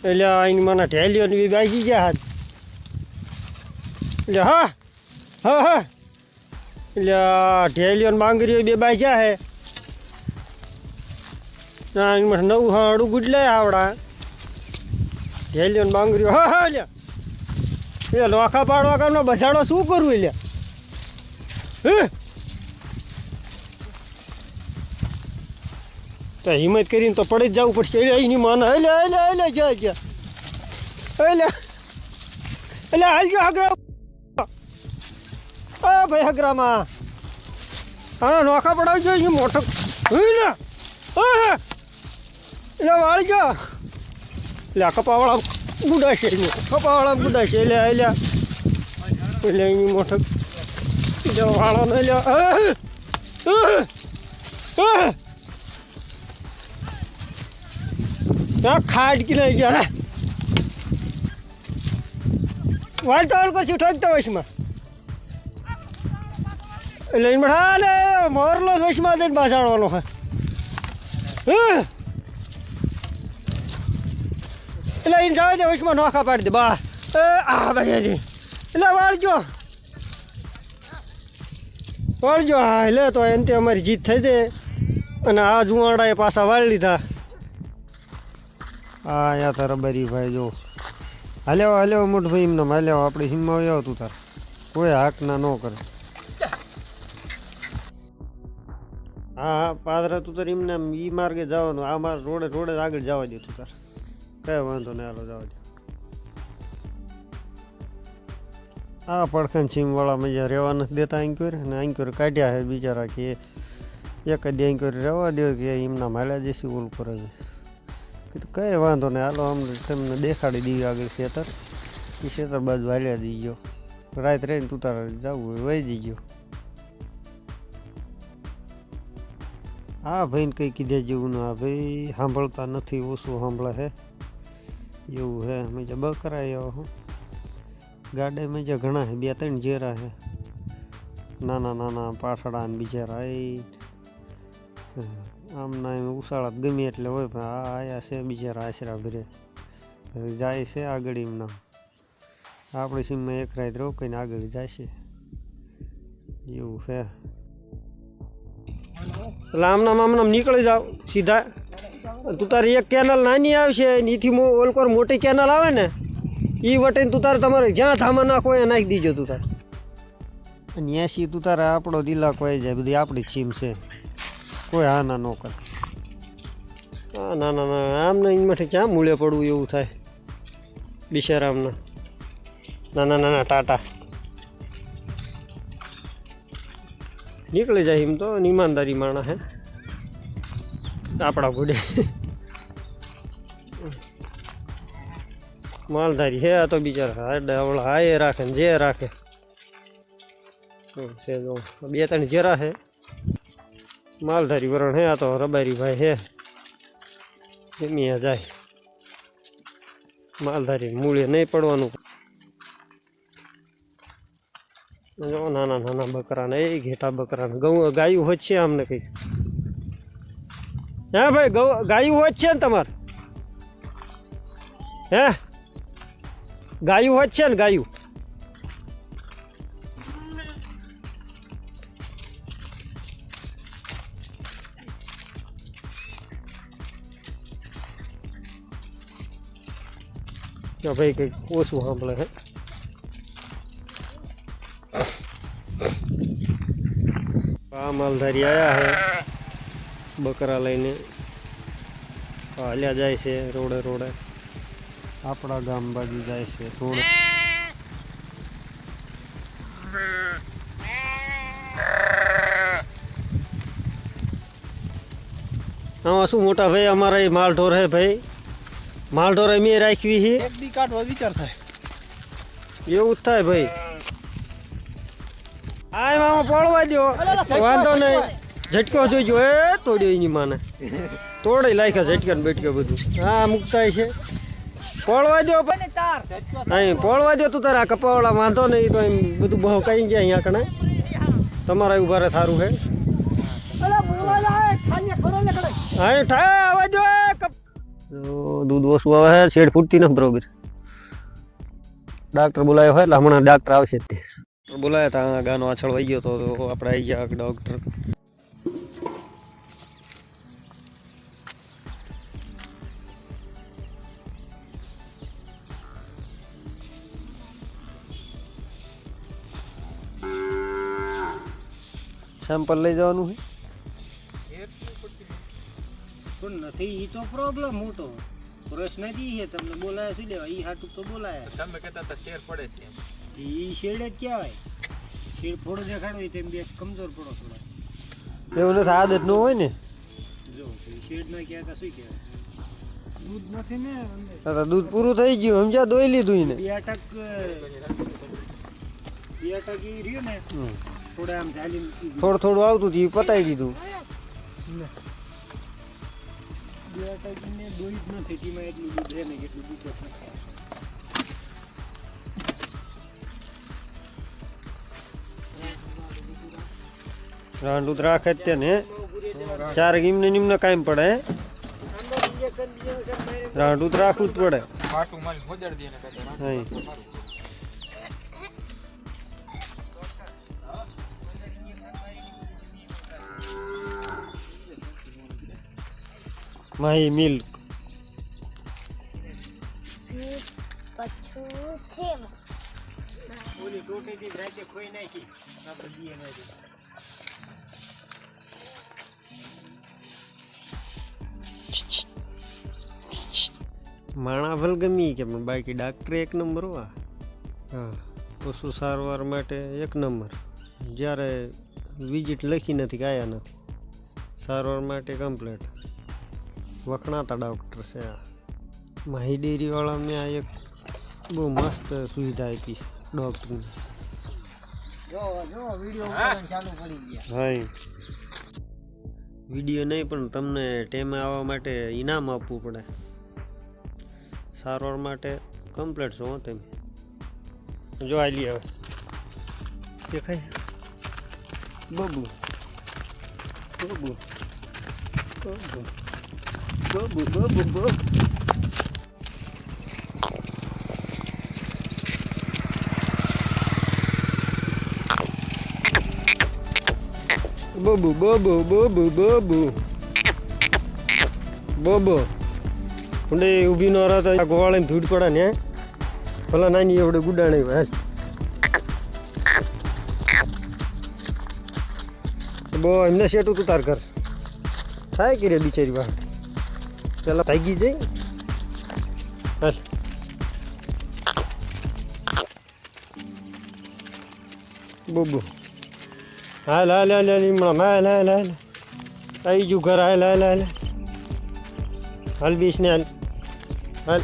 એટલે એની મને ઢેલીઓ બી બાજી ગયા હાથ એટલે હા હા હા એટલે ઢેલીઓ માંગરીઓ બે બાજ્યા હે ના એની મને નવું હાડું ગુડલે આવડા ઢેલીઓ માંગરીઓ હા હા લ્યા એ લોખા પાડવા કામનો બજાડો શું કરવું લ્યા તો હિંમત કરીને તો પડી જ જવું પડશે એટલે એની માને એટલે જાય ગયા એટલે હાલજો હગરા ભાઈ હગરામાં હા નોખા પડાવજો મોટો એટલે વાળજો એટલે કપાવાળા ગુડાશે કપાવાળા ગુડાશે એટલે એની મોટો વાળો ને ખાડ કે નહીં જરા વાળતો કશું ઠોકતા વશમાં એટલે એને બેઠા ને મોરલો વશમાં દઈને બાજાડવાનો હોય એટલે એને જવા દે વશમાં નોખા પાડી દે બા આ ભાઈ એટલે વાળજો હા એટલે તો એનથી અમારી જીત થઈ દે અને આ જુવાડાએ પાછા વાળી લીધા હા અહીંયા તારા બરી ભાઈ જો હાલ્યો મોટ ભાઈ એમને હાલ્યો આપણે હિમમાં આવ્યો તું તાર કોઈ હાક ના ન કરે હા પાદરા તું તાર એમને એ માર્ગે જવાનું આ માર રોડે આગળ જવા દે તું તાર કઈ વાંધો નહીં હાલો જવા દે આ પડખેન સીમવાળા મજા રહેવા નથી દેતા આંક્યોર ને આંક્યોર કાઢ્યા છે બિચારા કે એક જ આંક્યોર રહેવા દો કે એમના માલ્યા જશે ઓલ કરે છે કીધું કંઈ વાંધો નહીં હાલો અમને તમને દેખાડી દઈએ આગળ ખેતર એ ખેતર બાજુ હાલ્યા દીજો રાત રહીને તું તારે જવું હોય વહી દીજો હા ભાઈને કંઈ કીધે જેવું ના ભાઈ સાંભળતા નથી ઓછું સાંભળે છે એવું હે મેં બકરાયો હું ગાડામાં જે ઘણા છે 2-3 જેરા છે નાના પાછડા ને બિચારા એ આમના એમ ઉસાળા ગમે એટલે હોય પણ આ આયા છે બિચારા આશરા ભરે જાય છે આગળ એમના આપણી સીમમાં એક રાત રોકાઈને આગળ જાય છે એવું છે એટલે આમનામ નીકળી જાવ સીધા તું તારી એક કેનલ નાની આવશે એથી ઓલકોર મોટી કેનલ આવે ને એ વટીને તું તારે તમારે જ્યાં ધામા નાખો એ નાખી દીજો તું તારે અને 80 તું તારે આપણો ઇલાકો આવી જાય બધી આપણી સીમ છે કોઈ હા ના ન કરે હા ના આમને એમાંથી ક્યાં મૂળે પડવું એવું થાય બિચારામના નાના ટાટા નીકળી જાય એમ તો ઈમાનદારી માણા હે આપણા ઘોડે માલધારી હે તો બિચારા હમણાં હાય રાખે ને જે રાખે 2-3 જેરા હે માલધારી વરણ હે આ તો રબારી ભાઈ હે એમિયા જાય માલધારી મૂળે નહીં પડવાનું જો નાના બકરા ને એ ઘેટા બકરા ને ગાયું હોત છે આમને કંઈક હે ભાઈ ગાયું હોત છે ને તમારે હે ગાયું હોત છે ને ગાયું ભાઈ કંઈક ઓછું સાંભળે હે આ માલધારી આવ્યા હે બકરા લઈને હાલ્યા જાય છે રોડે આપણા ગામ બાજુ જાય છે રોડ આમાં શું મોટા ભાઈ અમારા માલ ઢોર હે ભાઈ માલ ઢોર અમે રાખવી છે એક દી કાઢવા વિચાર થાય એવું જ થાય ભાઈ આ મામા પડવા દો વાંધો નહીં ઝટકો જોઈજો એ તોડ્યો એની માને તોડે લાખ્યા ઝટકા બેટકા બધું હા મુકતા છે પડવા દો અહીં પડવા દો તું તારા કપાવાળા વાંધો નહીં તો એમ બધું બહુ કઈ ગયા અહીંયા કણે તમારા ઉભા રહે થારું હે હા થાય આવવા દો દૂધ ઓછું આવે છે, શેડ ફૂટતી નથી બરોબર. ડાક્ટર બોલાયો હોય એટલે હમણાં ડાક્ટર આવશે જ તે બોલાયા હતા. ગાનો આછળ વહી ગયો તો આપણે આવી ગયા ડોક્ટર. સેમ્પલ લઈ જવાનું છે પણ નથી. ઈ તો પ્રોબ્લેમ મોટો પ્રશ્ન જી છે. તમને બોલાયા શું લેવા? ઈ હાટું તો બોલાયા. તમે કહેતા હતા શેર પડે છે. ઈ શેડ જ કહેવાય. શેડ થોડો દેખાડો તેમ બે કમજોર પડો થોડા. એવું નથી, આદત ન હોય ને. જો શેડ ના કહેતા શું કહેવાય? દૂધ નથી ને તો દૂધ પૂરું થઈ ગયું, સમજ્યા? દોઈ લીધું ને 2 અટક ઈ રહ્યું ને થોડા આમ ચાલી થોડું થોડું આવતું હતું, પતાવી દીધું. 2 અટક ને દોઈ જ નથી. તેમાં એટલું દૂધ રહે ને કેટલું દૂધ નથી. રાંડું રાખે જ તે ને 4 ગીમને નિમને કાયમ પડે. રાંડું તો રાખવું જ પડે. પાટું મારી હોજડ દે ને હા. માહી મિલ્ક ઓલી ટોટીથી રાતે ખોઈ નાખી આપણે દીએ નાખી. માણા ભલ ગમી કે પણ બાકી ડાક્ટર એક નંબર હો. હા, પશુ સારવાર માટે એક નંબર. જ્યારે વિઝિટ લખી નથી કે આયા નથી, સારવાર માટે કમ્પ્લેટ વખણાતા ડૉક્ટર છે આ. માહી ડેરીવાળાને આ એક બહુ મસ્ત સુવિધા આપી છે ડૉક્ટરની. હા, વિડીયો નહીં પણ તમને ટેમે આવવા માટે ઇનામ આપવું પડે. સારવાર માટે કમ્પ્લેટ છો તમે. જો આ લી હવે દેખાય બબુ બબુ બબુ બબુ બબુ બબુ બબુ બબુ બબુ બબુ બબુ ઊંડે ઊભી ન રહે ગોવાળીને ધૂળ પડે ને ભલા નાની એવડે ગુડાણી હોય. બહુ એમને શેટું તું તાર કર થાય કે રે બિચારી વાત પેલા ભાગી જઈ. હાલ બબુ હાલ હાલ હાલ હાલ હાલ હાલ હાલ આવી ગયું ઘર. હાલ હાલ હાલ હાલ બીસ ને હાલ હાલ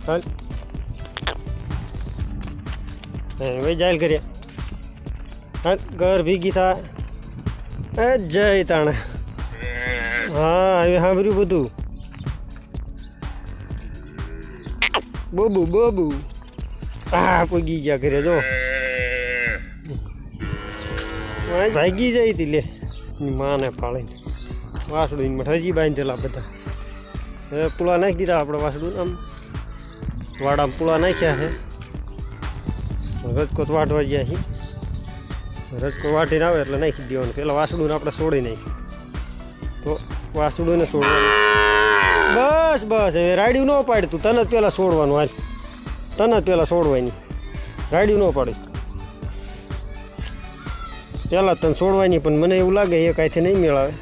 હાલ ભાઈ જાયલ કરીએ. હાલ ઘર ભેગી થા જય તાણે. હા હવે સાંભળ્યું બધું. બબુ બબુ હા પગી ગયા ઘરે. જો ભાગી જાય હતી લે માને ફાળીને. વાસડું મઠાજી બાંધેલા બધા. હવે પુળા નાખી દીધા આપણે વાસડું. આમ વાડામાં પુળા નાખ્યા છે. રજકોત વાટવા ગયા છીએ. રજકો વાટીને આવે એટલે નાખી દેવાનું. પેલા વાસડું આપણે છોડી નાખ્યું તો વાસડું ને છોડવાનું. બસ બસ હવે રાડ્યું ન પાડતું. તને જ પહેલાં છોડવાનું. હાલ તને જ પહેલાં છોડવાની. રાડ્યું ન પાડીશ પહેલાં તને છોડવાની. પણ મને એવું લાગે એ કાંઈથી નહીં મેળાવે.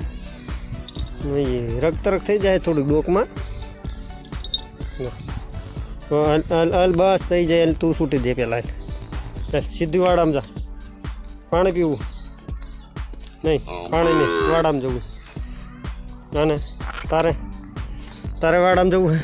રક્તરક થઈ જાય થોડુંક ડોકમાં. હાલ બસ થઈ જાય. તું છૂટી દે પહેલાં. સીધી વાડામાં જા. પાણી પીવું નહીં, પાણી નહીં, વાડામાં જવું. ના ને તારે વાડામાં જવું હે.